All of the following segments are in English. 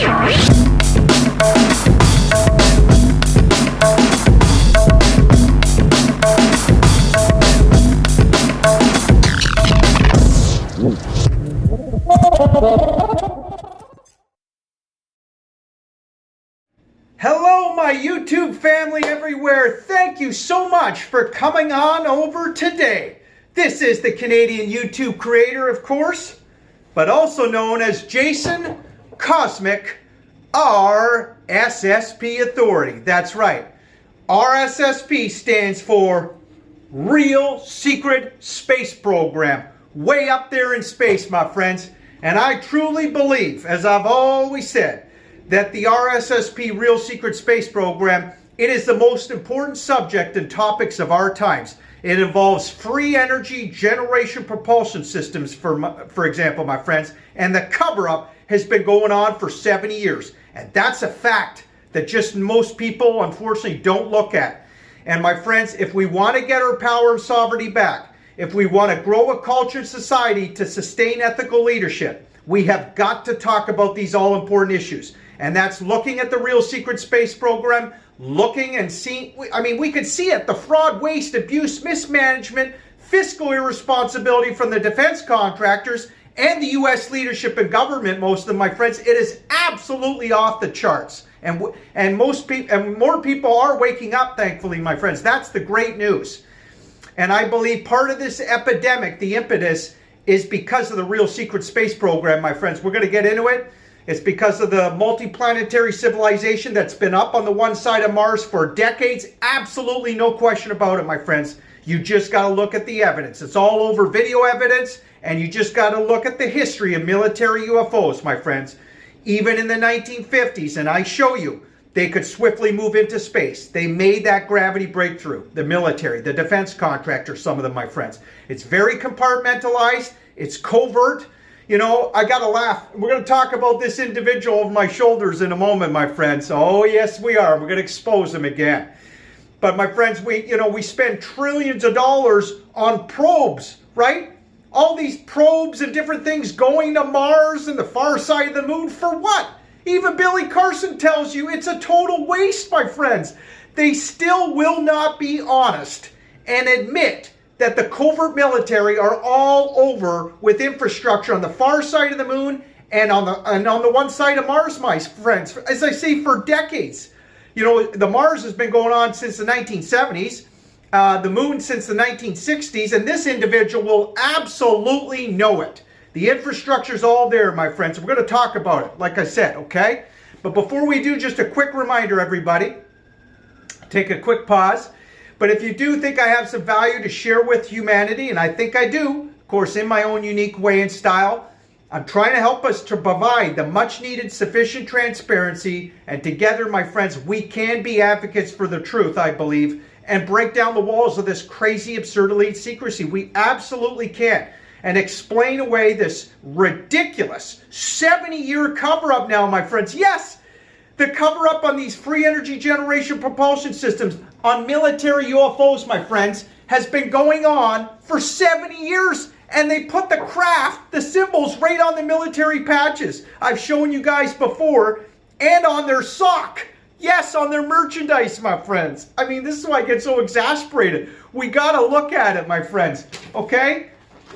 Hello, my YouTube family everywhere. Thank you so much for coming on over today. This is the Canadian YouTube creator, of course, but also known as Jason Cosmic RSSP Authority. That's right. RSSP stands for Real Secret Space Program. Way up there in space, my friends. And I truly believe, as I've always said, that the RSSP Real Secret Space Program, it is the most important subject and topics of our times. It involves free energy generation propulsion systems, for example, my friends, and the cover-up has been going on for 70 years. And that's a fact that just most people, unfortunately, don't look at. And my friends, if we want to get our power and sovereignty back, if we want to grow a cultured society to sustain ethical leadership, we have got to talk about these all-important issues. And that's looking at the Real Secret Space Program, looking and seeing, I mean, we could see it, the fraud, waste, abuse, mismanagement, fiscal irresponsibility from the defense contractors and the U.S. leadership and government, most of them, my friends. It is absolutely off the charts. And more people are waking up, thankfully, my friends. That's the great news. And I believe part of this epidemic, the impetus, is because of the Real Secret Space Program, my friends. We're going to get into it. It's because of the multiplanetary civilization that's been up on the one side of Mars for decades. Absolutely no question about it, my friends. You just got to look at the evidence. It's all over video evidence, and you just got to look at the history of military UFOs, my friends. Even in the 1950s, and I show you, they could swiftly move into space. They made that gravity breakthrough. The military, the defense contractors, some of them, my friends. It's very compartmentalized. It's covert. You know, I gotta laugh. We're gonna talk about this individual over my shoulders in a moment, my friends. Oh, yes, we are. We're gonna expose him again. But my friends, we spend trillions of dollars on probes, right? All these probes and different things going to Mars and the far side of the moon for what? Even Billy Carson tells you it's a total waste, my friends. They still will not be honest and admit that the covert military are all over with infrastructure on the far side of the moon and on the one side of Mars, my friends. As I say, for decades. You know, the Mars has been going on since the 1970s, the moon since the 1960s, and this individual will absolutely know it. The infrastructure's all there, my friends. We're going to talk about it, like I said, okay? But before we do, just a quick reminder, everybody. Take a quick pause. But if you do think I have some value to share with humanity, and I think I do, of course, in my own unique way and style, I'm trying to help us to provide the much-needed sufficient transparency, and together, my friends, we can be advocates for the truth, I believe, and break down the walls of this crazy, absurd elite secrecy. We absolutely can. And explain away this ridiculous 70-year cover-up now, my friends. Yes! The cover-up on these free energy generation propulsion systems on military UFOs, my friends, has been going on for 70 years. And they put the craft, the symbols, right on the military patches. I've shown you guys before. And on their sock. Yes, on their merchandise, my friends. I mean, this is why I get so exasperated. We got to look at it, my friends. Okay?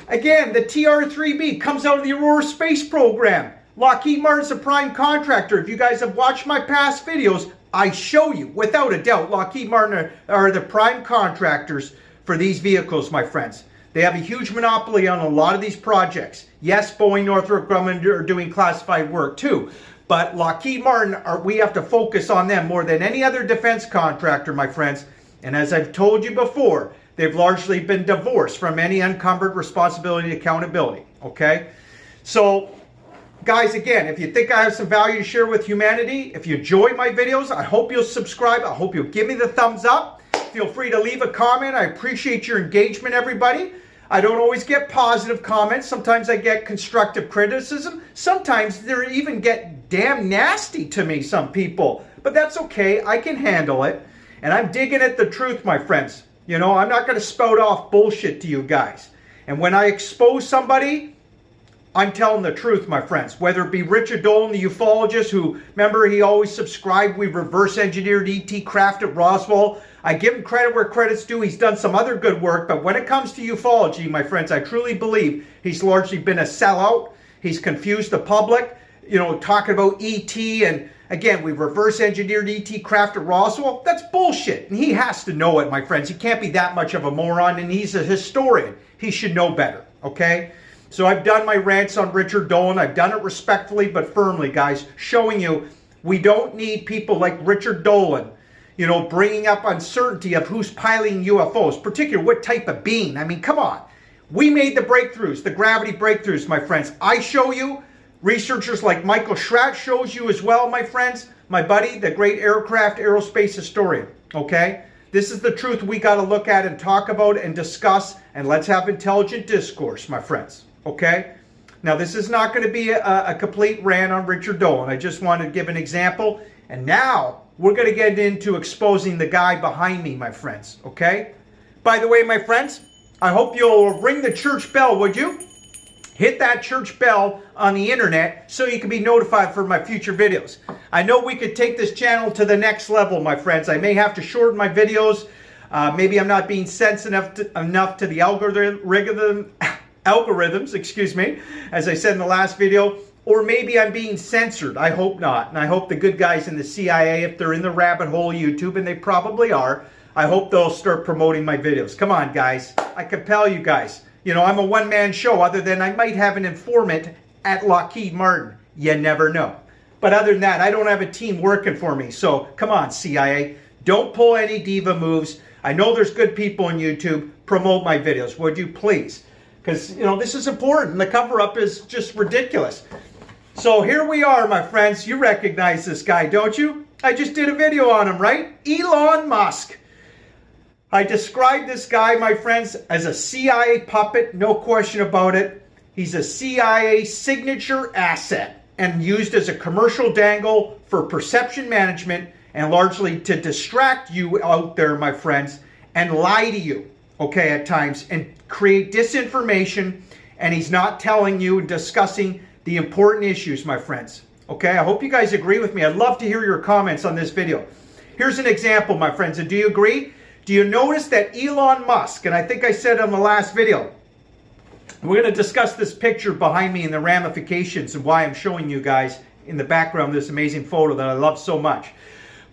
Again, the TR-3B comes out of the Aurora Space Program. Lockheed Martin's a prime contractor. If you guys have watched my past videos, I show you, without a doubt, Lockheed Martin are the prime contractors for these vehicles, my friends. They have a huge monopoly on a lot of these projects. Yes, Boeing, Northrop Grumman are doing classified work too. But Lockheed Martin, we have to focus on them more than any other defense contractor, my friends. And as I've told you before, they've largely been divorced from any encumbered responsibility and accountability, okay? So, guys, again, if you think I have some value to share with humanity, if you enjoy my videos, I hope you'll subscribe. I hope you'll give me the thumbs up. Feel free to leave a comment. I appreciate your engagement, everybody. I don't always get positive comments. Sometimes I get constructive criticism. Sometimes they even get damn nasty to me, some people. But that's okay. I can handle it. And I'm digging at the truth, my friends. You know, I'm not going to spout off bullshit to you guys. And when I expose somebody, I'm telling the truth, my friends. Whether it be Richard Dolan, the ufologist, who, remember, he always subscribed, we reverse engineered E.T. Craft at Roswell. I give him credit where credit's due. He's done some other good work, but when it comes to ufology, my friends, I truly believe he's largely been a sellout. He's confused the public, you know, talking about E.T. and again, we reverse engineered E.T. Craft at Roswell. That's bullshit. And he has to know it, my friends. He can't be that much of a moron, and he's a historian. He should know better, okay? So I've done my rants on Richard Dolan. I've done it respectfully but firmly, guys, showing you we don't need people like Richard Dolan, you know, bringing up uncertainty of who's piloting UFOs, particularly what type of being. I mean, come on. We made the breakthroughs, the gravity breakthroughs, my friends. I show you. Researchers like Michael Schratt shows you as well, my friends. My buddy, the great aircraft aerospace historian, okay? This is the truth we got to look at and talk about and discuss, and let's have intelligent discourse, my friends, okay? Now, this is not going to be a complete rant on Richard Dolan. I just wanted to give an example, and now we're going to get into exposing the guy behind me, my friends, okay? By the way, my friends, I hope you'll ring the church bell, would you? Hit that church bell on the internet so you can be notified for my future videos. I know we could take this channel to the next level, my friends. I may have to shorten my videos. Maybe I'm not being sensitive enough to the algorithms, excuse me, as I said in the last video. Or maybe I'm being censored. I hope not. And I hope the good guys in the CIA, if they're in the rabbit hole YouTube, and they probably are, I hope they'll start promoting my videos. Come on, guys. I compel you guys. You know, I'm a one-man show, other than I might have an informant at Lockheed Martin. You never know. But other than that, I don't have a team working for me. So come on, CIA. Don't pull any diva moves. I know there's good people on YouTube. Promote my videos, would you please? Because, you know, this is important. The cover-up is just ridiculous. So here we are, my friends. You recognize this guy, don't you? I just did a video on him, right? Elon Musk. I described this guy, my friends, as a CIA puppet, no question about it. He's a CIA signature asset and used as a commercial dangle for perception management and largely to distract you out there, my friends, and lie to you, okay, at times, and create disinformation, and he's not telling you and discussing the important issues, my friends, okay? I hope you guys agree with me. I'd love to hear your comments on this video. Here's an example, my friends, and do you agree? Do you notice that Elon Musk, and I think I said on the last video, we're going to discuss this picture behind me and the ramifications and why I'm showing you guys in the background this amazing photo that I love so much.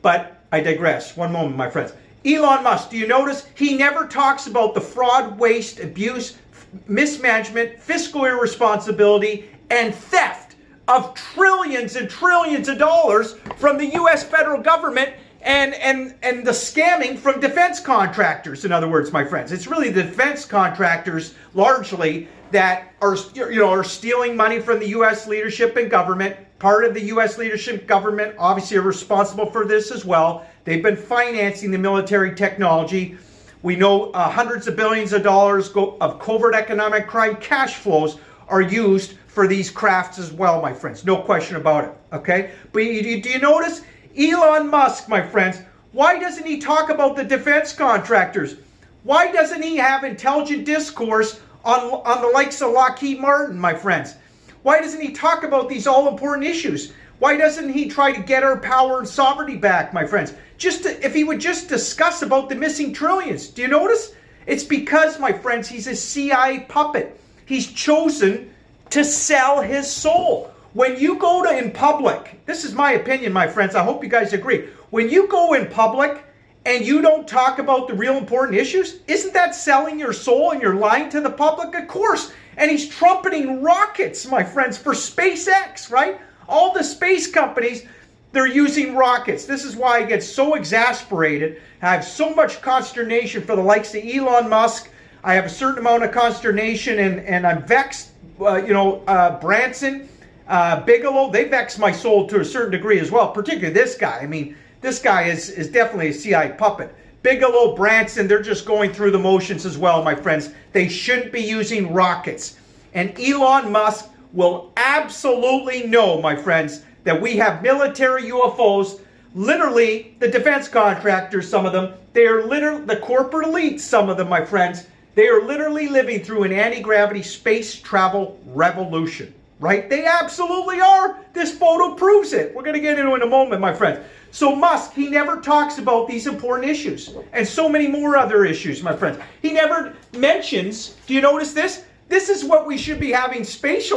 But I digress. One moment, my friends. Elon Musk, do you notice he never talks about the fraud, waste, abuse, mismanagement, fiscal irresponsibility, and theft of trillions and trillions of dollars from the U.S. federal government and the scamming from defense contractors, in other words, my friends. It's really the defense contractors largely that are, you know, are stealing money from the U.S. leadership and government. Part of the U.S. leadership government obviously are responsible for this as well. They've been financing the military technology. We know hundreds of billions of dollars of covert economic crime cash flows are used for these crafts as well, my friends. No question about it, okay? But do you notice Elon Musk, my friends, why doesn't he talk about the defense contractors? Why doesn't he have intelligent discourse on the likes of Lockheed Martin, my friends? Why doesn't he talk about these all-important issues? Why doesn't he try to get our power and sovereignty back, my friends? If he would just discuss about the missing trillions. Do you notice? It's because, my friends, he's a CIA puppet. He's chosen to sell his soul. When you go to in public, this is my opinion, my friends, I hope you guys agree. When you go in public and you don't talk about the real important issues, isn't that selling your soul and you're lying to the public? Of course. And he's trumpeting rockets, my friends, for SpaceX, right? All the space companies, they're using rockets. This is why I get so exasperated. I have so much consternation for the likes of Elon Musk. I have a certain amount of consternation and I'm vexed, Branson, Bigelow, they vex my soul to a certain degree as well, particularly this guy. I mean, this guy is definitely a CIA puppet. Bigelow, Branson, they're just going through the motions as well, my friends. They shouldn't be using rockets. And Elon Musk will absolutely know, my friends, that we have military UFOs, literally the defense contractors, some of them, they are literally the corporate elite, some of them, my friends. They are literally living through an anti-gravity space travel revolution, right? They absolutely are. This photo proves it. We're going to get into it in a moment, my friends. So Musk, he never talks about these important issues and so many more other issues, my friends. He never mentions, do you notice this? This is what we should be having space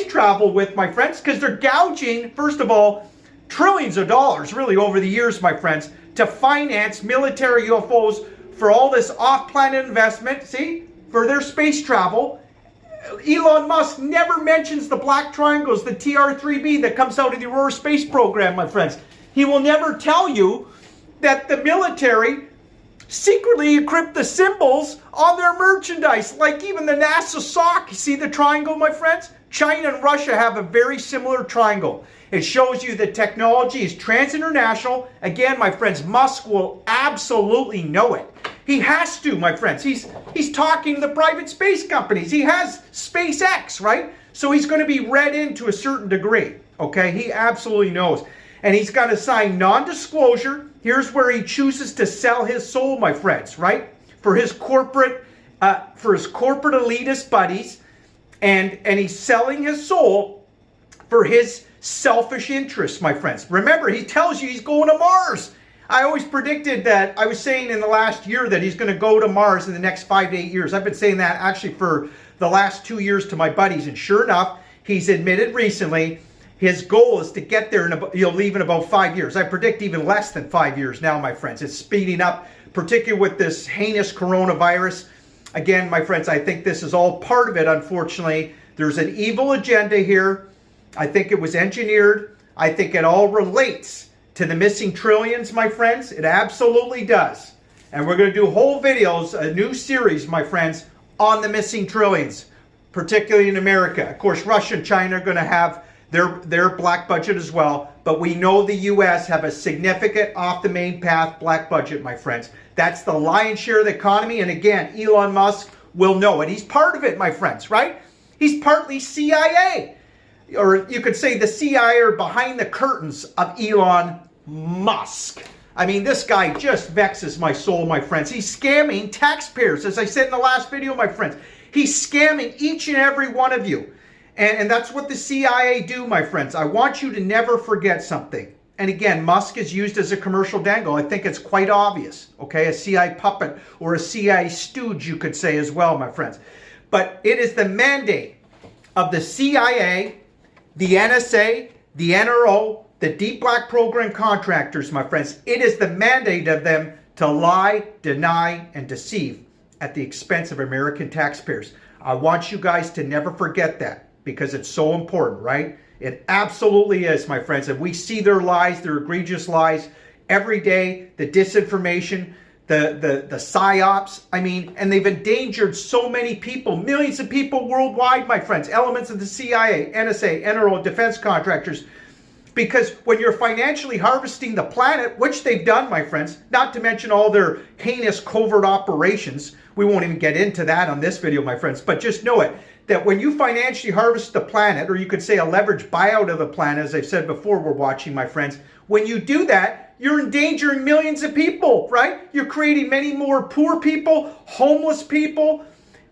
travel with, my friends, because they're gouging, first of all, trillions of dollars, really, over the years, my friends, to finance military UFOs for all this off-planet investment, see, for their space travel. Elon Musk never mentions the black triangles, the TR-3B that comes out of the Aurora space program, my friends. He will never tell you that the military secretly encrypt the symbols on their merchandise, like even the NASA sock. See the triangle, my friends? China and Russia have a very similar triangle. It shows you that technology is transinternational. Again, my friends, Musk will absolutely know it. He has to, my friends. He's talking to the private space companies. He has SpaceX, right? So he's going to be read in to a certain degree, okay? He absolutely knows. And he's got to sign non-disclosure. Here's where he chooses to sell his soul, my friends, right? For his corporate elitist buddies. And he's selling his soul for his selfish interests, my friends. Remember, he tells you he's going to Mars. I always predicted that. I was saying in the last year that he's going to go to Mars in the next 5 to 8 years. I've been saying that actually for the last 2 years to my buddies. And sure enough, he's admitted recently his goal is to get there, he'll leave in about 5 years. I predict even less than 5 years now, my friends. It's speeding up, particularly with this heinous coronavirus. Again, my friends, I think this is all part of it, unfortunately. There's an evil agenda here. I think it was engineered. I think it all relates to the missing trillions, my friends. It absolutely does. And we're going to do whole videos, a new series, my friends, on the missing trillions, particularly in America. Of course, Russia and China are going to have their black budget as well. But we know the U.S. have a significant off the main path black budget, my friends. That's the lion's share of the economy. And again, Elon Musk will know it. He's part of it, my friends, right? He's partly CIA. Or you could say the CIA are behind the curtains of Elon Musk. I mean, this guy just vexes my soul, my friends. He's scamming taxpayers, as I said in the last video, my friends. He's scamming each and every one of you. And that's what the CIA do, my friends. I want you to never forget something. And again, Musk is used as a commercial dangle. I think it's quite obvious, okay? A CIA puppet or a CIA stooge, you could say as well, my friends. But it is the mandate of the CIA, the NSA, the NRO, the deep black program contractors, my friends. It is the mandate of them to lie, deny, and deceive at the expense of American taxpayers. I want you guys to never forget that, because it's so important, right? It absolutely is, my friends. And we see their lies, their egregious lies every day, the disinformation, the psyops. I mean, and they've endangered so many people, millions of people worldwide, my friends. Elements of the CIA, NSA, NRO, defense contractors. Because when you're financially harvesting the planet, which they've done, my friends, not to mention all their heinous covert operations, we won't even get into that on this video, my friends, but just know it, that when you financially harvest the planet, or you could say a leveraged buyout of the planet, as I've said before, we're watching, my friends, when you do that, you're endangering millions of people, right? You're creating many more poor people, homeless people,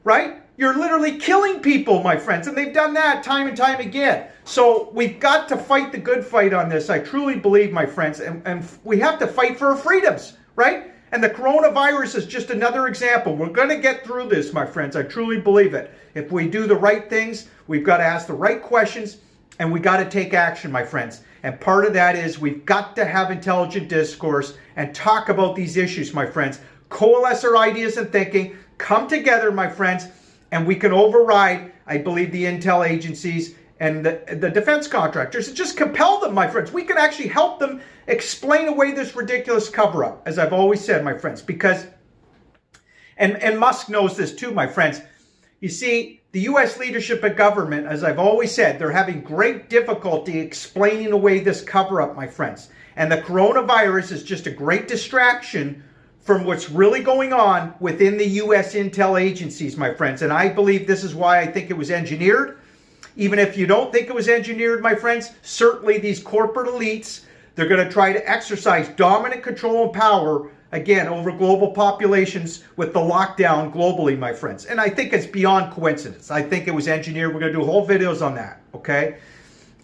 right? You're literally killing people, my friends, and they've done that time and time again. So we've got to fight the good fight on this. I truly believe, my friends, and we have to fight for our freedoms, right? And the coronavirus is just another example. We're going to get through this, my friends. I truly believe it. If we do the right things, we've got to ask the right questions, and we got to take action, my friends. And part of that is we've got to have intelligent discourse and talk about these issues, my friends. Coalesce our ideas and thinking. Come together, my friends, and we can override, I believe, the intel agencies and the defense contractors, and just compel them, my friends. We can actually help them explain away this ridiculous cover-up, as I've always said, my friends, because, and Musk knows this too, my friends. You see, the U.S. leadership and government, as I've always said, they're having great difficulty explaining away this cover-up, my friends. And the coronavirus is just a great distraction from what's really going on within the U.S. intel agencies, my friends. And I believe this is why I think it was engineered. Even if you don't think it was engineered, my friends, certainly these corporate elites, they're going to try to exercise dominant control and power again, over global populations with the lockdown globally, my friends. And I think it's beyond coincidence. I think it was engineered. We're going to do whole videos on that, okay?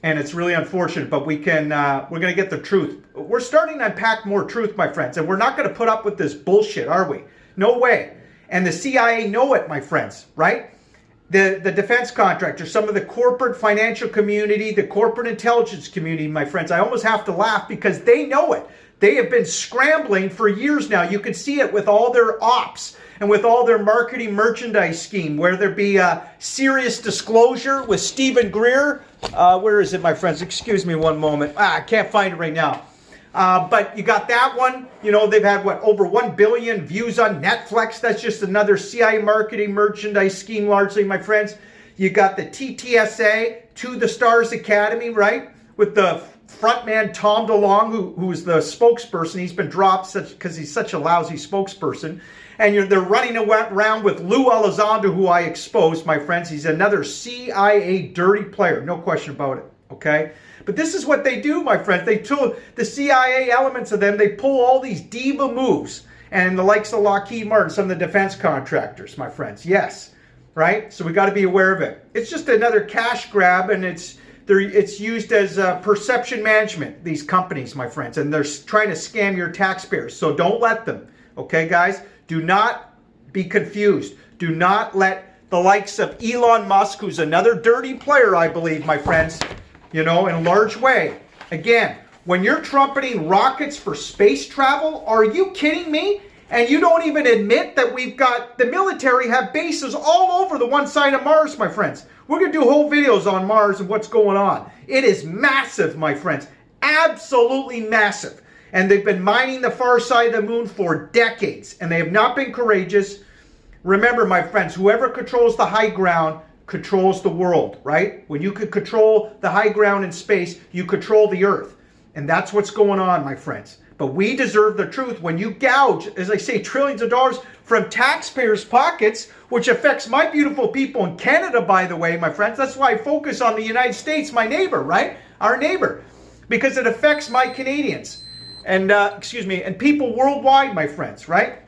And it's really unfortunate, but we're going to get the truth. We're starting to unpack more truth, my friends, and we're not going to put up with this bullshit, are we? No way. And the CIA know it, my friends, right? The defense contractors, some of the corporate financial community, the corporate intelligence community, my friends, I almost have to laugh because they know it. They have been scrambling for years now. You can see it with all their ops and with all their marketing merchandise scheme, where there be a serious disclosure with Stephen Greer. Where is it, my friends? Excuse me one moment. I can't find it right now. But you got that one. You know, they've had, what, over 1 billion views on Netflix. That's just another CIA marketing merchandise scheme, largely, my friends. You got the TTSA, To the Stars Academy, right? With the frontman Tom DeLonge, who is the spokesperson. He's been dropped because he's such a lousy spokesperson. And they're running around with Lou Elizondo, who I exposed, my friends. He's another CIA dirty player, no question about it, okay? But this is what they do, my friends. They took the CIA elements of them. They pull all these diva moves, and the likes of Lockheed Martin, some of the defense contractors, my friends. Yes, right? So we got to be aware of it. It's just another cash grab, and it's used as perception management, these companies, my friends, and they're trying to scam your taxpayers. So don't let them, okay, guys? Do not be confused. Do not let the likes of Elon Musk, who's another dirty player, I believe, my friends, you know, in a large way. Again, when you're trumpeting rockets for space travel, are you kidding me? And you don't even admit that we've got, the military have bases all over the one side of Mars, my friends. We're going to do whole videos on Mars and what's going on. It is massive, my friends. Absolutely massive. And they've been mining the far side of the moon for decades. And they have not been courageous. Remember, my friends, whoever controls the high ground controls the world, right? When you can control the high ground in space, you control the earth. And that's what's going on, my friends. But we deserve the truth. When you gouge, as I say, trillions of dollars from taxpayers' pockets, which affects my beautiful people in Canada, by the way, my friends. That's why I focus on the United States, my neighbor, right? Our neighbor. Because it affects my Canadians. And, and people worldwide, my friends, right?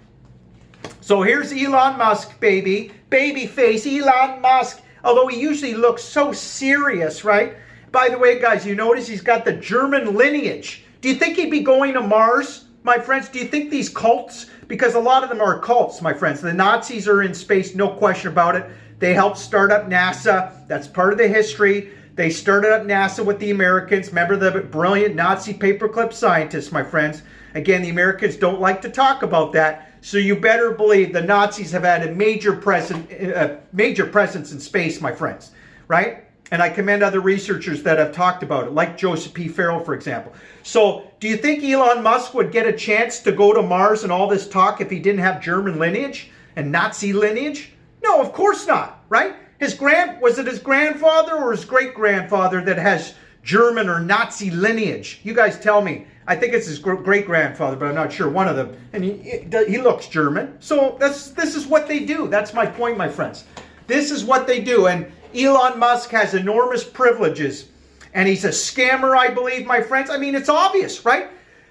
So here's Elon Musk, baby. Baby face, Elon Musk. Although he usually looks so serious, right? By the way, guys, you notice he's got the German lineage. Do you think he'd be going to Mars, my friends? Do you think these cults, because a lot of them are cults, my friends. The Nazis are in space, no question about it. They helped start up NASA. That's part of the history. They started up NASA with the Americans. Remember the brilliant Nazi paperclip scientists, my friends. Again, the Americans don't like to talk about that. So you better believe the Nazis have had a major presence in space, my friends, right? And I commend other researchers that have talked about it, like Joseph P. Farrell, for example. So do you think Elon Musk would get a chance to go to Mars and all this talk if he didn't have German lineage and Nazi lineage? No, of course not, right? Was it his grandfather or his great-grandfather that has German or Nazi lineage? You guys tell me. I think it's his great-grandfather, but I'm not sure. One of them. And he looks German. So this is what they do. That's my point, my friends. This is what they do. And Elon Musk has enormous privileges. And he's a scammer, I believe, my friends. I mean, it's obvious, right?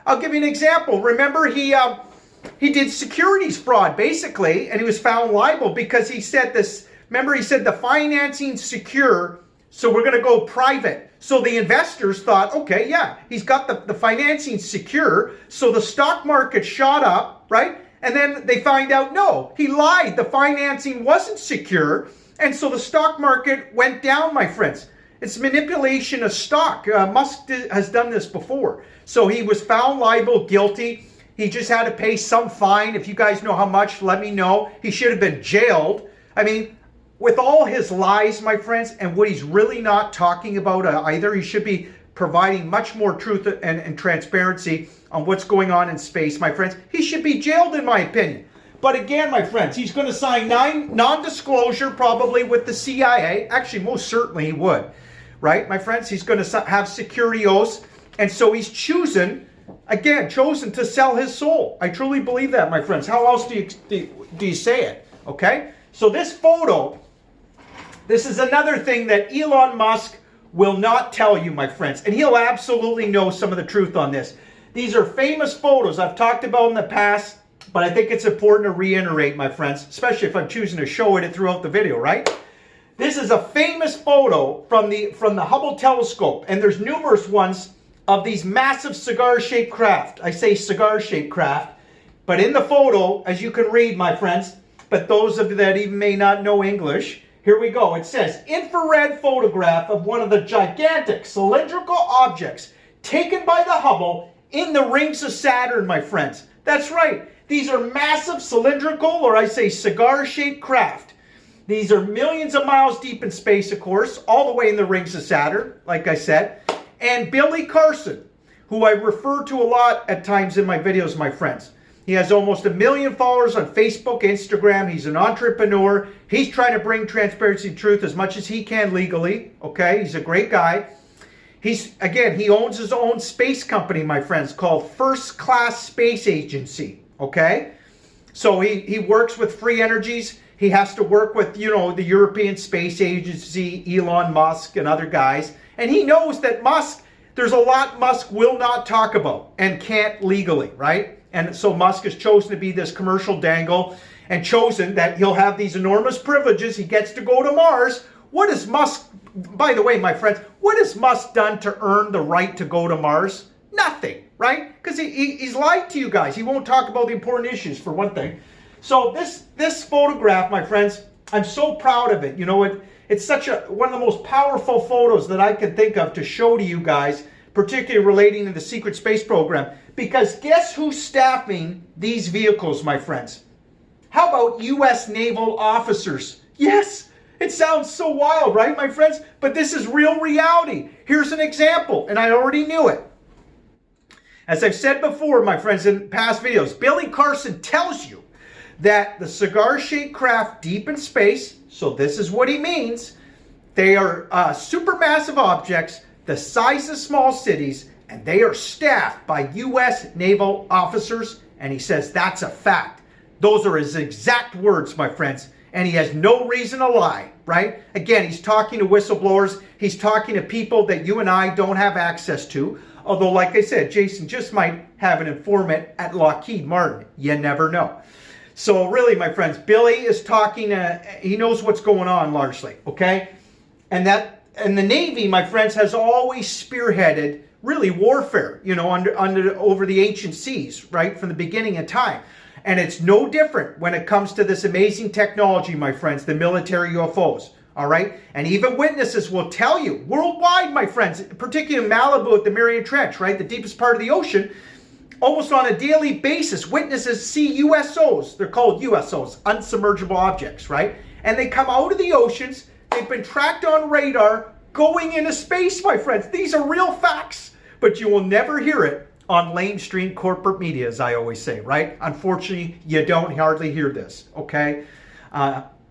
I'll give you an example. Remember, he did securities fraud, basically, and he was found liable because he said this. Remember, he said the financing's secure, so we're going to go private. So the investors thought, okay, yeah, he's got the financing secure. So the stock market shot up, right? And then they find out, no, he lied. The financing wasn't secure. And so the stock market went down, my friends. It's manipulation of stock. Musk has done this before. So he was found liable, guilty. He just had to pay some fine. If you guys know how much, let me know. He should have been jailed. I mean, with all his lies, my friends, and what he's really not talking about either, he should be providing much more truth and transparency on what's going on in space, my friends. He should be jailed, in my opinion. But again, my friends, he's going to sign non-disclosure probably with the CIA. Actually, most certainly he would, right, my friends? He's going to have security oaths. And so he's chosen to sell his soul. I truly believe that, my friends. How else do you say it? Okay? So this photo, this is another thing that Elon Musk will not tell you, my friends. And he'll absolutely know some of the truth on this. These are famous photos I've talked about in the past. but I think it's important to reiterate, my friends, especially if I'm choosing to show it throughout the video, right? This is a famous photo from the Hubble telescope, and there's numerous ones of these massive cigar-shaped craft. I say cigar-shaped craft, but in the photo, as you can read, my friends, but those of you that even may not know English, here we go. It says, infrared photograph of one of the gigantic cylindrical objects taken by the Hubble in the rings of Saturn, my friends. That's right. These are massive cylindrical, or I say cigar-shaped craft. These are millions of miles deep in space, of course, all the way in the rings of Saturn, like I said. And Billy Carson, who I refer to a lot at times in my videos, my friends. He has almost 1 million followers on Facebook, Instagram. He's an entrepreneur. He's trying to bring transparency and truth as much as he can legally. Okay, he's a great guy. He owns his own space company, my friends, called First Class Space Agency. Okay, so he works with free energies. He has to work with, you know, the European Space Agency, Elon Musk, and other guys. And he knows that there's a lot Musk will not talk about and can't legally, right? And so Musk has chosen to be this commercial dangle and chosen that he'll have these enormous privileges. He gets to go to Mars. What is Musk, by the way, my friends, what has Musk done to earn the right to go to Mars? Nothing, right? Because he's lied to you guys. He won't talk about the important issues, for one thing. So this photograph, my friends, I'm so proud of it. You know, it's such one of the most powerful photos that I can think of to show to you guys, particularly relating to the secret space program. Because guess who's staffing these vehicles, my friends? How about U.S. naval officers? Yes, it sounds so wild, right, my friends? But this is real reality. Here's an example, and I already knew it. As I've said before, my friends, in past videos, Billy Carson tells you that the cigar-shaped craft deep in space, so this is what he means, they are supermassive objects the size of small cities, and they are staffed by U.S. naval officers, and he says that's a fact. Those are his exact words, my friends, and he has no reason to lie, right? Again, he's talking to whistleblowers. He's talking to people that you and I don't have access to, although, like I said, Jason just might have an informant at Lockheed Martin. You never know. So really, my friends, Billy is talking, he knows what's going on largely, okay? And the Navy, my friends, has always spearheaded really warfare, you know, over the ancient seas, right, from the beginning of time. And it's no different when it comes to this amazing technology, my friends, the military UFOs, all right? And even witnesses will tell you, worldwide, my friends, particularly in Malibu at the Mariana Trench, right, the deepest part of the ocean, almost on a daily basis, witnesses see USOs. They're called USOs, unsubmergible objects, right? And they come out of the oceans. They've been tracked on radar going into space, my friends. These are real facts, but you will never hear it on lamestream corporate media, as I always say, right? Unfortunately, you don't hardly hear this, okay?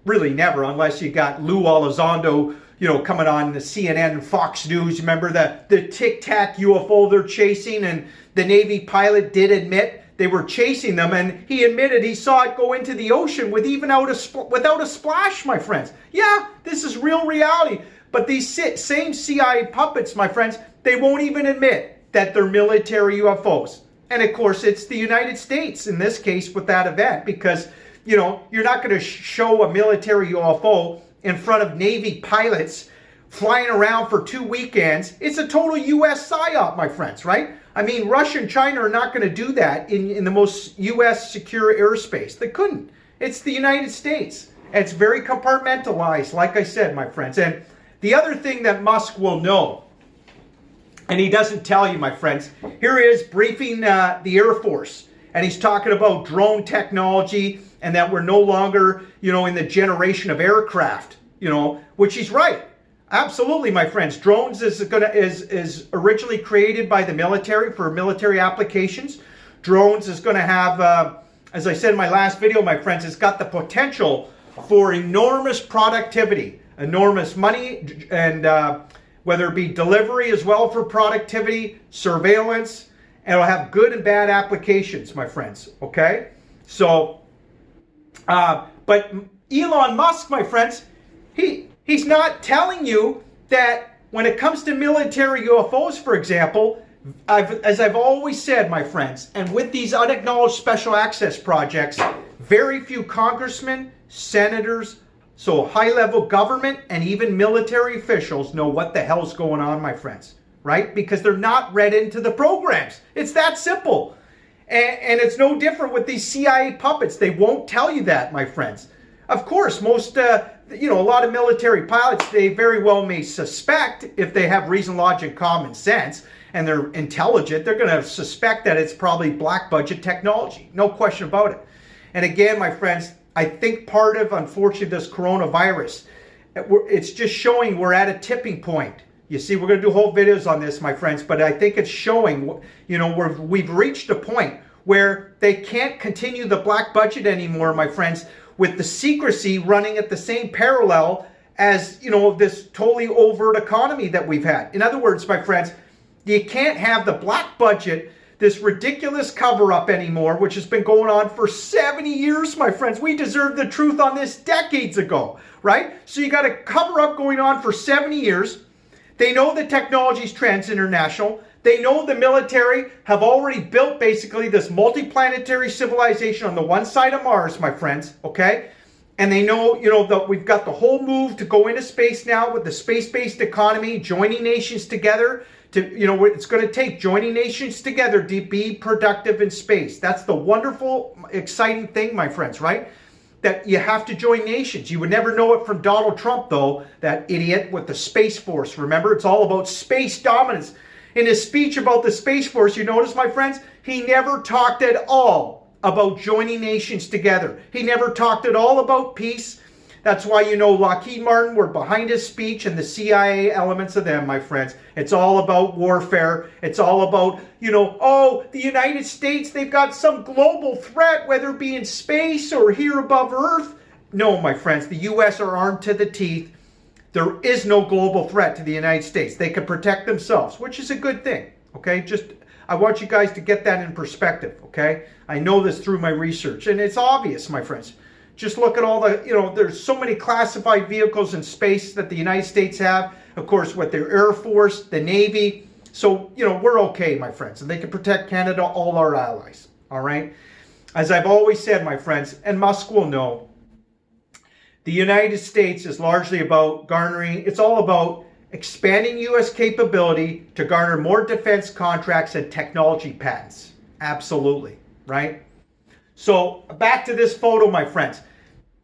Really never, unless you got Lou Elizondo, you know, coming on the CNN and Fox News. Remember the Tic Tac UFO they're chasing, and the Navy pilot did admit they were chasing them, and he admitted he saw it go into the ocean without a splash, my friends. Yeah, this is real reality. But these same CIA puppets, my friends, they won't even admit that they're military UFOs. And of course, it's the United States in this case with that event, because, you know, you're not going to show a military UFO in front of Navy pilots flying around for 2 weekends. It's a total U.S. psyop, my friends, right? I mean, Russia and China are not going to do that in the most U.S. secure airspace. They couldn't. It's the United States. It's very compartmentalized, like I said, my friends. And the other thing that Musk will know, and he doesn't tell you, my friends, here he is briefing the Air Force, and he's talking about drone technology and that we're no longer, you know, in the generation of aircraft, you know, which he's right. Absolutely, my friends. Drones is originally created by the military for military applications. Drones is going to have, as I said in my last video, my friends, it's got the potential for enormous productivity, enormous money, and whether it be delivery as well for productivity, surveillance, and it'll have good and bad applications, my friends, okay? So, but Elon Musk, my friends, he's not telling you that when it comes to military UFOs, for example, As I've always said, my friends, and with these unacknowledged special access projects, very few congressmen, senators, so high-level government and even military officials know what the hell's going on, my friends, right? Because they're not read into the programs. It's that simple. And it's no different with these CIA puppets. They won't tell you that, my friends. Of course, most, a lot of military pilots, they very well may suspect, if they have reason, logic, common sense, and they're intelligent, they're going to suspect that it's probably black budget technology. No question about it. And again, my friends, I think part of, unfortunately, this coronavirus, it's just showing we're at a tipping point. You see, we're going to do whole videos on this, my friends, but I think it's showing, we've reached a point where they can't continue the black budget anymore, my friends, with the secrecy running at the same parallel as, this totally overt economy that we've had. In other words, my friends, you can't have the black budget, this ridiculous cover-up anymore, which has been going on for 70 years, my friends. We deserved the truth on this decades ago, right? So you got a cover-up going on for 70 years. They know the technology's transinternational. They know the military have already built basically this multiplanetary civilization on the one side of Mars, my friends, okay? And they know, that we've got the whole move to go into space now with the space-based economy, joining nations together. It's going to take joining nations together to be productive in space. That's the wonderful, exciting thing, my friends, right? That you have to join nations. You would never know it from Donald Trump, though, that idiot with the Space Force. Remember, it's all about space dominance. In his speech about the Space Force, you notice, my friends, he never talked at all about joining nations together. He never talked at all about peace. That's why, Lockheed Martin were behind his speech and the CIA elements of them, my friends. It's all about warfare. It's all about, the United States, they've got some global threat, whether it be in space or here above Earth. No, my friends, the U.S. are armed to the teeth. There is no global threat to the United States. They can protect themselves, which is a good thing, okay? I want you guys to get that in perspective, okay? I know this through my research, and it's obvious, my friends. Just look at all the, there's so many classified vehicles in space that the United States have, of course, with their Air Force, the Navy. So, we're okay, my friends, and they can protect Canada, all our allies, all right? As I've always said, my friends, and Musk will know, the United States is largely about it's all about expanding U.S. capability to garner more defense contracts and technology patents. Absolutely, right? So back to this photo, my friends.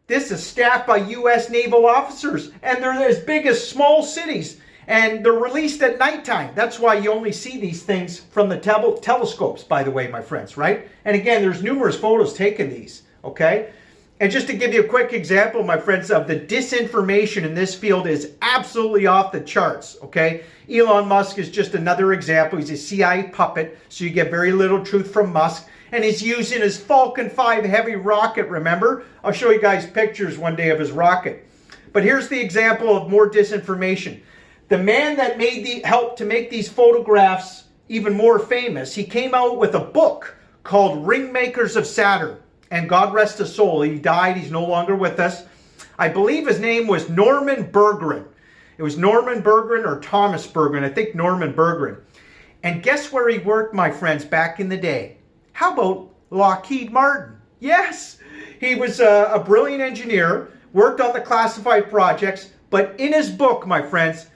This is staffed by U.S. naval officers, and they're as big as small cities, and they're released at nighttime. That's why you only see these things from the telescopes, by the way, my friends, right? And again, there's numerous photos taken these, okay? And just to give you a quick example, my friends, of the disinformation in this field is absolutely off the charts, okay? Elon Musk is just another example. He's a CIA puppet, so you get very little truth from Musk. And he's using his Falcon 5 heavy rocket, remember? I'll show you guys pictures one day of his rocket. But here's the example of more disinformation. The man that helped to make these photographs even more famous, he came out with a book called Ringmakers of Saturn. And God rest his soul, he died, he's no longer with us. I believe his name was Norman Berggren. It was Norman Berggren or Thomas Berggren, I think Norman Berggren. And guess where he worked, my friends, back in the day? How about Lockheed Martin? Yes, he was a brilliant engineer, worked on the classified projects, but in his book, my friends,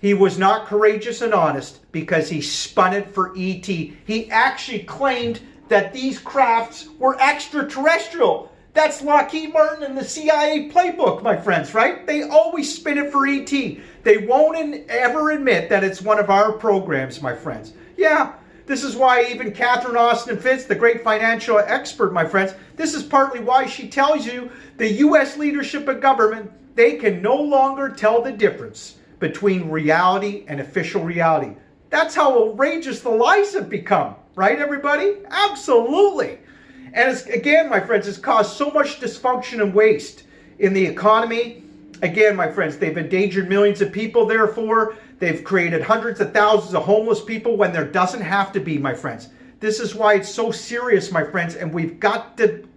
he was not courageous and honest because he spun it for ET. He actually claimed that these crafts were extraterrestrial. That's Lockheed Martin and the CIA playbook, my friends, right? They always spin it for ET. They won't ever admit that it's one of our programs, my friends. Yeah, this is why even Catherine Austin Fitts, the great financial expert, my friends, this is partly why she tells you the U.S. leadership and government, they can no longer tell the difference between reality and official reality. That's how outrageous the lies have become. Right, everybody? Absolutely. And it's, again, my friends, it's caused so much dysfunction and waste in the economy. Again, my friends, they've endangered millions of people, therefore. They've created hundreds of thousands of homeless people when there doesn't have to be, my friends. This is why it's so serious, my friends, and we've got to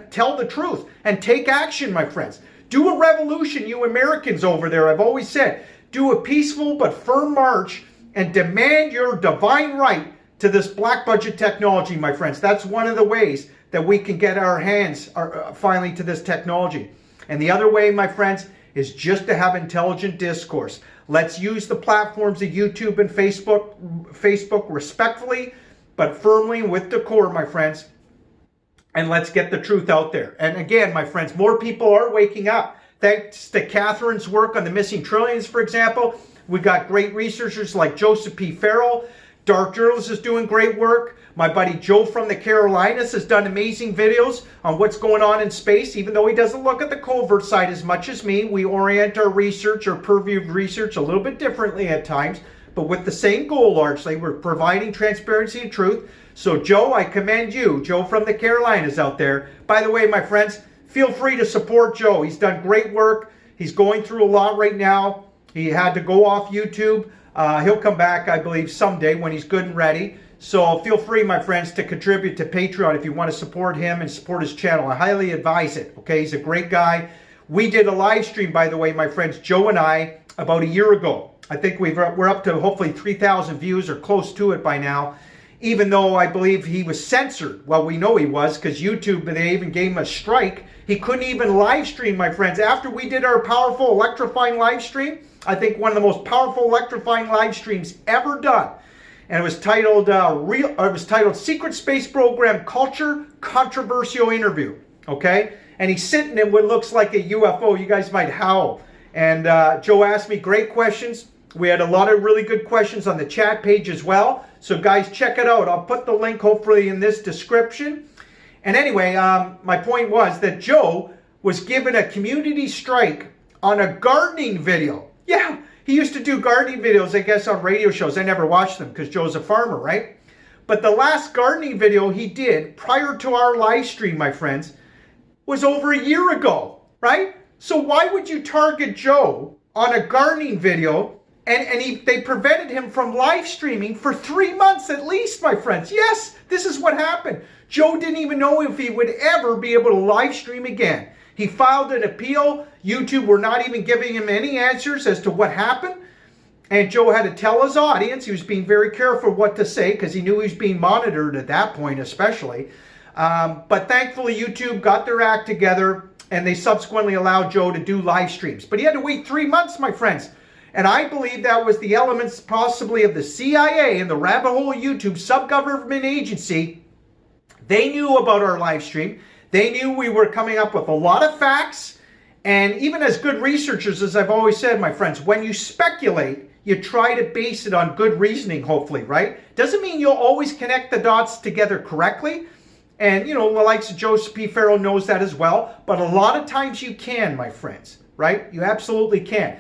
tell the truth and take action, my friends. Do a revolution, you Americans over there. I've always said, do a peaceful but firm march and demand your divine right to this black budget technology, my friends. That's one of the ways that we can get our hands finally to this technology. And the other way, my friends, is just to have intelligent discourse. Let's use the platforms of YouTube and Facebook respectfully, but firmly with decor, my friends. And let's get the truth out there. And again, my friends, more people are waking up. Thanks to Catherine's work on the missing trillions, for example. We got great researchers like Joseph P. Farrell. Dark Journalist is doing great work. My buddy Joe from the Carolinas has done amazing videos on what's going on in space. Even though he doesn't look at the covert side as much as me, we orient our research, our purview of research a little bit differently at times, but with the same goal largely. We're providing transparency and truth. So Joe, I commend you. Joe from the Carolinas out there. By the way, my friends, feel free to support Joe. He's done great work. He's going through a lot right now. He had to go off YouTube. He'll come back, I believe, someday when he's good and ready. So feel free, my friends, to contribute to Patreon if you want to support him and support his channel. I highly advise it. Okay, he's a great guy. We did a live stream, by the way, my friends, Joe and I, about a year ago. I think we're up to hopefully 3,000 views or close to it by now. Even though I believe he was censored. Well, we know he was because YouTube, they even gave him a strike. He couldn't even live stream, my friends. After we did our powerful electrifying live stream, I think one of the most powerful electrifying live streams ever done. And it was titled Secret Space Program Culture Controversial Interview. Okay? And he's sitting in what looks like a UFO. You guys might howl. And Joe asked me great questions. We had a lot of really good questions on the chat page as well. So guys, check it out. I'll put the link hopefully in this description. And anyway, my point was that Joe was given a community strike on a gardening video. Yeah, he used to do gardening videos, I guess, on radio shows. I never watched them because Joe's a farmer, right? But the last gardening video he did prior to our live stream, my friends, was over a year ago, right? So why would you target Joe on a gardening video? And they prevented him from live streaming for 3 months at least, my friends. Yes, this is what happened. Joe didn't even know if he would ever be able to live stream again. He filed an appeal. YouTube were not even giving him any answers as to what happened. And Joe had to tell his audience. He was being very careful what to say because he knew he was being monitored at that point especially. But thankfully, YouTube got their act together and they subsequently allowed Joe to do live streams. But he had to wait 3 months, my friends. And I believe that was the elements possibly of the CIA and the rabbit hole YouTube sub-government agency. They knew about our live stream. They knew we were coming up with a lot of facts. And even as good researchers, as I've always said, my friends, when you speculate, you try to base it on good reasoning, hopefully, right? Doesn't mean you'll always connect the dots together correctly. And, you know, the likes of Joseph P. Farrell knows that as well. But a lot of times you can, my friends, right? You absolutely can.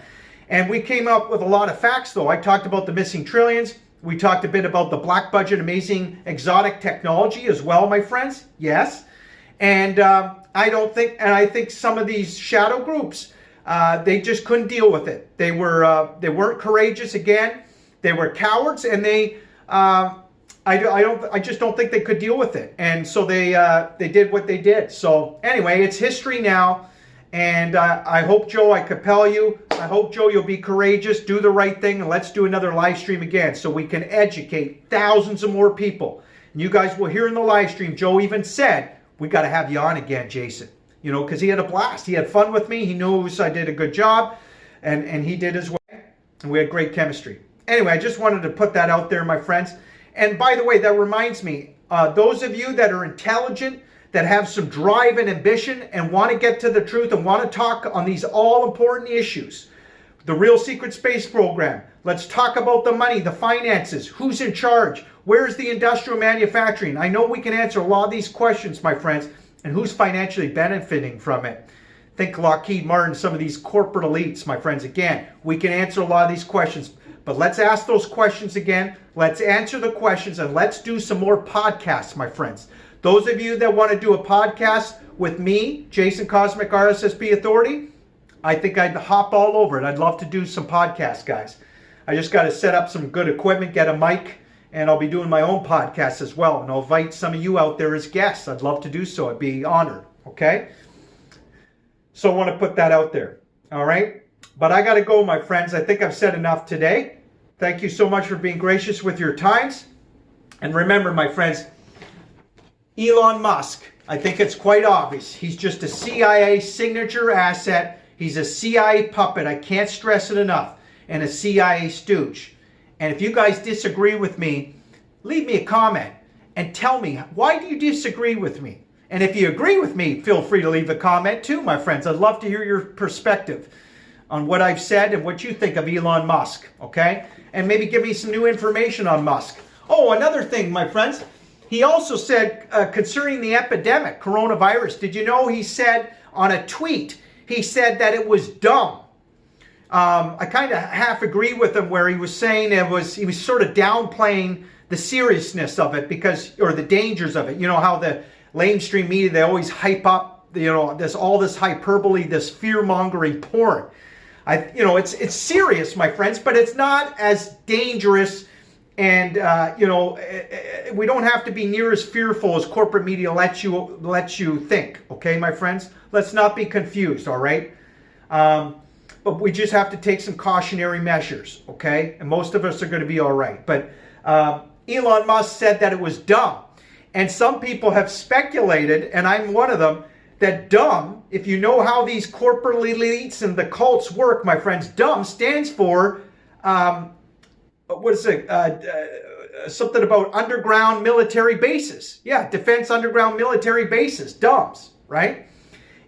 And we came up with a lot of facts, though. I talked about the missing trillions. We talked a bit about the black budget, amazing exotic technology as well, my friends. Yes. And I think some of these shadow groups, they just couldn't deal with it. They weren't courageous again. They were cowards, and I just don't think they could deal with it. And so they did what they did. So anyway, it's history now. And I hope, Joe, I compel you. I hope, Joe, you'll be courageous, do the right thing, and let's do another live stream again so we can educate thousands of more people. And you guys will hear in the live stream, Joe even said, we got to have you on again, Jason. You know, because he had a blast. He had fun with me. He knows I did a good job, and he did as well. And we had great chemistry. Anyway, I just wanted to put that out there, my friends. And by the way, that reminds me, those of you that are intelligent, that have some drive and ambition and want to get to the truth and want to talk on these all-important issues. The real secret space program. Let's talk about the money, the finances, who's in charge, where's the industrial manufacturing. I know we can answer a lot of these questions, my friends, and who's financially benefiting from it. Think Lockheed Martin, some of these corporate elites, my friends. Again, we can answer a lot of these questions, but let's ask those questions again. Let's answer the questions, and let's do some more podcasts, my friends. Those of you that want to do a podcast with me, Jason Cosmic RSSP Authority, I think I'd hop all over it. I'd love to do some podcasts, guys. I just got to set up some good equipment, get a mic, and I'll be doing my own podcast as well. And I'll invite some of you out there as guests. I'd love to do so. I'd be honored, okay? So I want to put that out there, all right? But I got to go, my friends. I think I've said enough today. Thank you so much for being gracious with your times. And remember, my friends, Elon Musk, I think it's quite obvious. He's just a CIA signature asset. He's a CIA puppet. I can't stress it enough. And a CIA stooge. And if you guys disagree with me, leave me a comment and tell me, why do you disagree with me? And if you agree with me, feel free to leave a comment too, my friends. I'd love to hear your perspective on what I've said and what you think of Elon Musk, okay? And maybe give me some new information on Musk. Oh, another thing, my friends. He also said concerning the epidemic, coronavirus, did you know he said on a tweet, he said that it was dumb. I kind of half agree with him where he was saying he was sort of downplaying the seriousness of it or the dangers of it. You know how the mainstream media, they always hype up, all this hyperbole, this fear-mongering porn. It's serious, my friends, but it's not as dangerous. And, we don't have to be near as fearful as corporate media lets you think. Okay, my friends? Let's not be confused, all right? But we just have to take some cautionary measures, okay? And most of us are going to be all right. But Elon Musk said that it was dumb. And some people have speculated, and I'm one of them, that dumb, if you know how these corporate elites and the cults work, my friends, dumb stands for... what is it? Something about underground military bases. Yeah, defense underground military bases. DUMBs, right?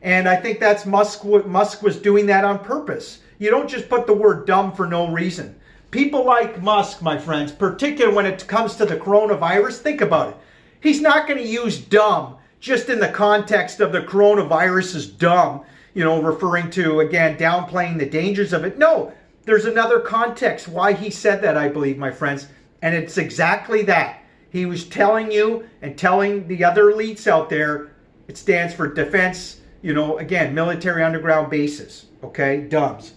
And I think that's Musk was doing that on purpose. You don't just put the word dumb for no reason. People like Musk, my friends, particularly when it comes to the coronavirus, think about it. He's not going to use dumb just in the context of the coronavirus is dumb, referring to, again, downplaying the dangers of it. No. There's another context why he said that, I believe, my friends. And it's exactly that. He was telling you and telling the other elites out there, it stands for defense, again, military underground bases. Okay, DUMBs.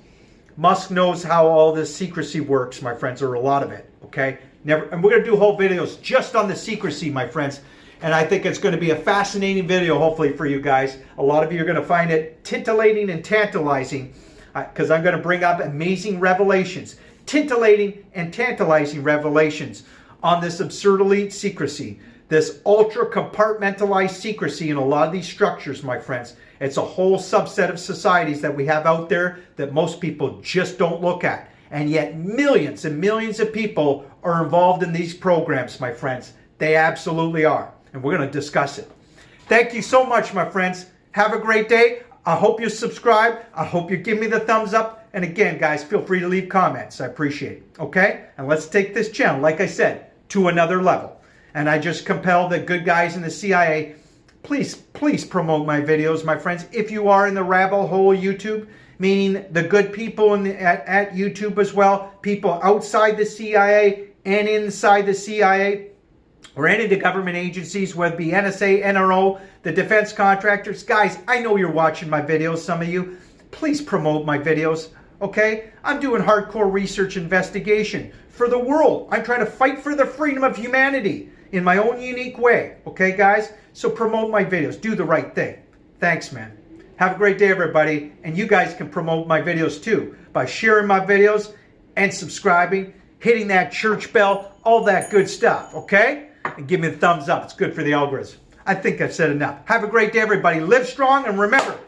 Musk knows how all this secrecy works, my friends, or a lot of it. Okay, and we're going to do whole videos just on the secrecy, my friends. And I think it's going to be a fascinating video, hopefully, for you guys. A lot of you are going to find it titillating and tantalizing, because I'm going to bring up amazing revelations, titillating and tantalizing revelations on this absurd elite secrecy, this ultra compartmentalized secrecy in a lot of these structures, my friends. It's a whole subset of societies that we have out there that most people just don't look at. And yet millions and millions of people are involved in these programs, my friends. They absolutely are. And we're going to discuss it. Thank you so much, my friends. Have a great day. I hope you subscribe. I hope you give me the thumbs up. And again, guys, feel free to leave comments. I appreciate it. Okay? And let's take this channel, like I said, to another level. And I just compel the good guys in the CIA, please promote my videos, my friends. If you are in the rabbit hole YouTube, meaning the good people at YouTube as well, people outside the CIA and inside the CIA, or any of the government agencies, whether it be NSA, NRO, the defense contractors. Guys, I know you're watching my videos, some of you. Please promote my videos, okay? I'm doing hardcore research investigation for the world. I'm trying to fight for the freedom of humanity in my own unique way, okay, guys? So promote my videos. Do the right thing. Thanks, man. Have a great day, everybody. And you guys can promote my videos, too, by sharing my videos and subscribing, hitting that church bell, all that good stuff, okay? And give me the thumbs up. It's good for the algorithm. I think I've said enough. Have a great day, everybody. Live strong, and remember,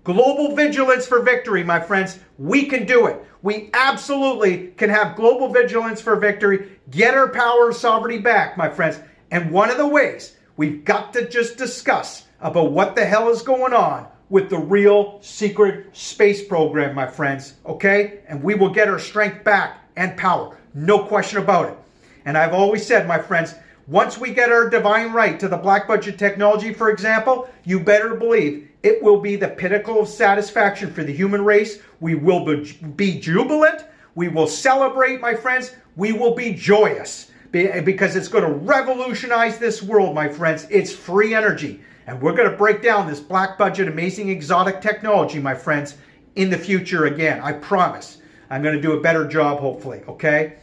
global vigilance for victory, my friends. We can do it. We absolutely can have global vigilance for victory. Get our power and sovereignty back, my friends. And one of the ways we've got to just discuss about what the hell is going on with the real secret space program, my friends. Okay? And we will get our strength back and power. No question about it. And I've always said, my friends, once we get our divine right to the black budget technology, for example, you better believe it will be the pinnacle of satisfaction for the human race. We will be jubilant. We will celebrate, my friends. We will be joyous because it's going to revolutionize this world, my friends. It's free energy. And we're going to break down this black budget, amazing exotic technology, my friends, in the future again. I promise. I'm going to do a better job, hopefully, okay?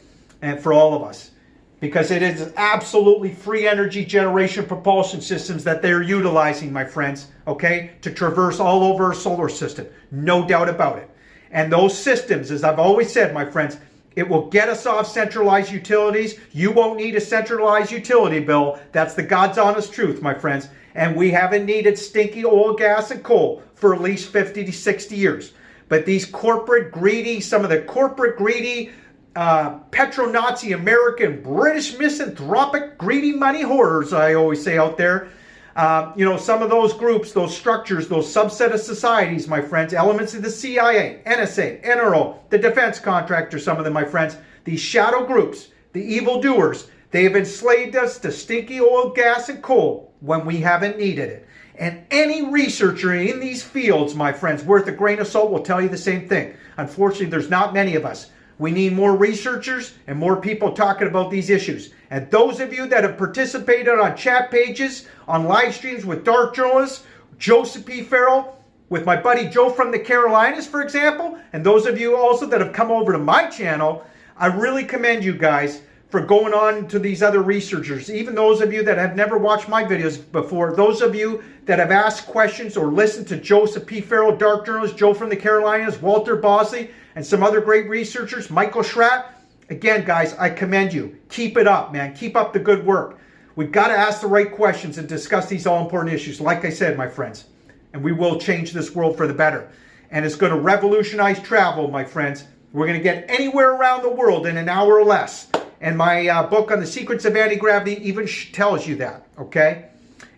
And for all of us. Because it is absolutely free energy generation propulsion systems that they're utilizing, my friends, okay, to traverse all over our solar system. No doubt about it. And those systems, as I've always said, my friends, It will get us off centralized utilities. You won't need a centralized utility bill. That's the God's honest truth, my friends. And we haven't needed stinky oil, gas, and coal for at least 50 to 60 years. But these corporate greedy, some of the corporate greedy, petro-Nazi, American, British misanthropic, greedy money hoarders, I always say out there. Some of those groups, those structures, those subset of societies, my friends, elements of the CIA, NSA, NRO, the defense contractor, some of them, my friends, these shadow groups, the evildoers, they have enslaved us to stinky oil, gas, and coal when we haven't needed it. And any researcher in these fields, my friends, worth a grain of salt will tell you the same thing. Unfortunately, there's not many of us. We need more researchers and more people talking about these issues. And those of you that have participated on chat pages, on live streams with dark journalists, Joseph P. Farrell, with my buddy Joe from the Carolinas, for example, and those of you also that have come over to my channel, I really commend you guys for going on to these other researchers. Even those of you that have never watched my videos before, those of you that have asked questions or listened to Joseph P. Farrell, dark journalist, Joe from the Carolinas, Walter Bosley, and some other great researchers, Michael Schratt. Again, guys, I commend you. Keep it up, man. Keep up the good work. We've got to ask the right questions and discuss these all-important issues, like I said, my friends. And we will change this world for the better. And it's going to revolutionize travel, my friends. We're going to get anywhere around the world in an hour or less. And my book on the secrets of anti-gravity even tells you that, okay?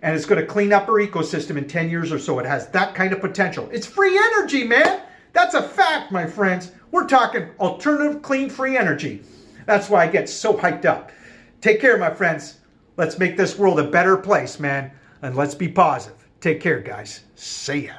And it's going to clean up our ecosystem in 10 years or so. It has that kind of potential. It's free energy, man. That's a fact, my friends. We're talking alternative, clean, free energy. That's why I get so hyped up. Take care, my friends. Let's make this world a better place, man. And let's be positive. Take care, guys. See ya.